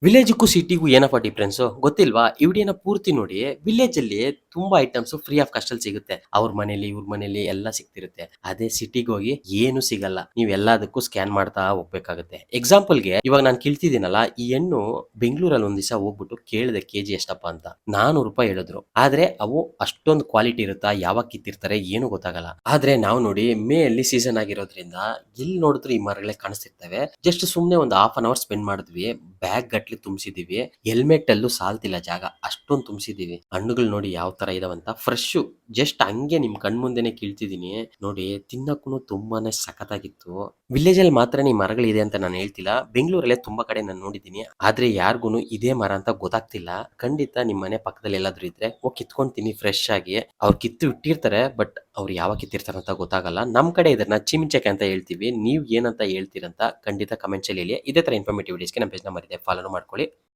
ವಿಲೇಜ್‌ಕ್ಕೂ ಸಿಟಿಗೂ ಏನಪ್ಪಾ ಡಿಫರೆನ್ಸು ಗೊತ್ತಿಲ್ವಾ? ಈ ವಿಡಿಯೋನ ಪೂರ್ತಿ ನೋಡಿ. ವಿಲೇಜಲ್ಲಿ ತುಂಬಾ ಐಟಮ್ಸ್ ಫ್ರೀ ಆಫ್ ಕಾಸ್ಟ್ ಅಲ್ಲಿ ಸಿಗುತ್ತೆ. ಅವ್ರ ಮನೇಲಿ, ಇವ್ರ ಮನೇಲಿ ಎಲ್ಲ ಸಿಗ್ತಿರುತ್ತೆ. ಅದೇ ಸಿಟಿಗೆ ಹೋಗಿ ಏನು ಸಿಗಲ್ಲ. ನೀವು ಎಲ್ಲದಕ್ಕೂ ಸ್ಕ್ಯಾನ್ ಮಾಡ್ತಾ ಹೋಗ್ಬೇಕಾಗುತ್ತೆ. ಎಕ್ಸಾಂಪಲ್‌ಗೆ ಇವಾಗ ನಾನು ಕೇಳ್ತಿದ್ದೀನಲ್ಲ, ಈ ಹಣ್ಣು ಬೆಂಗಳೂರಲ್ಲಿ ಒಂದ್ ದಿವಸ ಹೋಗ್ಬಿಟ್ಟು ಕೇಳಿದೆ ಕೆಜಿ ಎಷ್ಟಪ್ಪಾ ಅಂತ. ₹400 ಹೇಳಿದ್ರು. ಆದ್ರೆ ಅವು ಅಷ್ಟೊಂದು ಕ್ವಾಲಿಟಿ ಇರುತ್ತಾ? ಯಾವಾಗ ಕಿತ್ತಿರ್ತಾರೆ ಏನು ಗೊತ್ತಾಗಲ್ಲ. ಆದ್ರೆ ನಾವು ನೋಡಿ ಮೇ ಅಲ್ಲಿ ಸೀಸನ್ ಆಗಿರೋದ್ರಿಂದ ಎಲ್ಲಿ ನೋಡಿದ್ರು ಈ ಮರಗಳೇ ಕಾಣಿಸ್ತಿರ್ತವೆ. ಜಸ್ಟ್ ಸುಮ್ನೆ ಒಂದು ಹಾಫ್ ಅನ್ ಅವರ್ ಸ್ಪೆಂಡ್ ಮಾಡಿದ್ವಿ. ಬ್ಯಾಗ್ ಗಟ್ಲೆ ತುಂಬಿಸಿದೀವಿ. ಹೆಲ್ಮೆಟ್ ಅಲ್ಲೂ ಸಾಲ್ತಿಲ್ಲ ಜಾಗ. ಅಷ್ಟೊಂದು ತುಂಬಿಸಿದೀವಿ. ಹಣ್ಣುಗಳು ನೋಡಿ ಯಾವ ತರ ಇದಾವಂತ. ಫ್ರೆಶ್ ಜಸ್ಟ್ ಹಂಗೆ ನಿಮ್ ಕಣ್ ಮುಂದೆನೆ ಕೀಳ್ತಿದೀನಿ. ನೋಡಿ ತಿನ್ನಕ್ಕೂ ತುಂಬಾನೇ ಸಖತ್ತಾಗಿತ್ತು. ವಿಲೇಜ್ ಅಲ್ಲಿ ಮಾತ್ರನೇ ಈ ಮರಗಳಿದೆ ಅಂತ ನಾನು ಹೇಳ್ತಿಲ್ಲ. ಬೆಂಗಳೂರಲ್ಲೇ ತುಂಬಾ ಕಡೆ ನಾನು ನೋಡಿದ್ದೀನಿ. ಆದ್ರೆ ಯಾರಿಗೂನು ಇದೇ ಮರ ಅಂತ ಗೊತ್ತಾಗ್ತಿಲ್ಲ. ಖಂಡಿತ ನಿಮ್ ಮನೆ ಪಕ್ಕದಲ್ಲಿ ಎಲ್ಲಾದ್ರೂ ಇದ್ರೆ ಹೋಗಿ ಕಿತ್ಕೊಂಡ್ ತಿನ್ನಿ ಫ್ರೆಶ್ ಆಗಿ. ಅವ್ರು ಕಿತ್ತು ಇಟ್ಟಿರ್ತಾರೆ. ಬಟ್ ಅವ್ರು ಯಾವಾಗ ಕಿತ್ತಿರ್ತಾರೆ ಅಂತ ಗೊತ್ತಾಗಲ್ಲ. ನಮ್ ಕಡೆ ಇದನ್ನ ಚಿಮಿಚಕ್ಕೆ ಅಂತ ಹೇಳ್ತೀವಿ. ನೀವ್ ಏನಂತ ಹೇಳ್ತೀರಂತ ಖಂಡಿತ ಕಮೆಂಟ್ಸ್ ಅಲ್ಲಿ ಹೇಳಿ. ಇದೇ ತರ ಇನ್ಫಾರ್ಮೇಟಿವ್ ವಿಡಿಯೋಸ್‌ಗೆ ನಮ್ಮ ಪೇಜ್‌ನ ಮರಿದೆ ಫಾಲೋನು ಮಾಡ್ಕೊಳ್ಳಿ.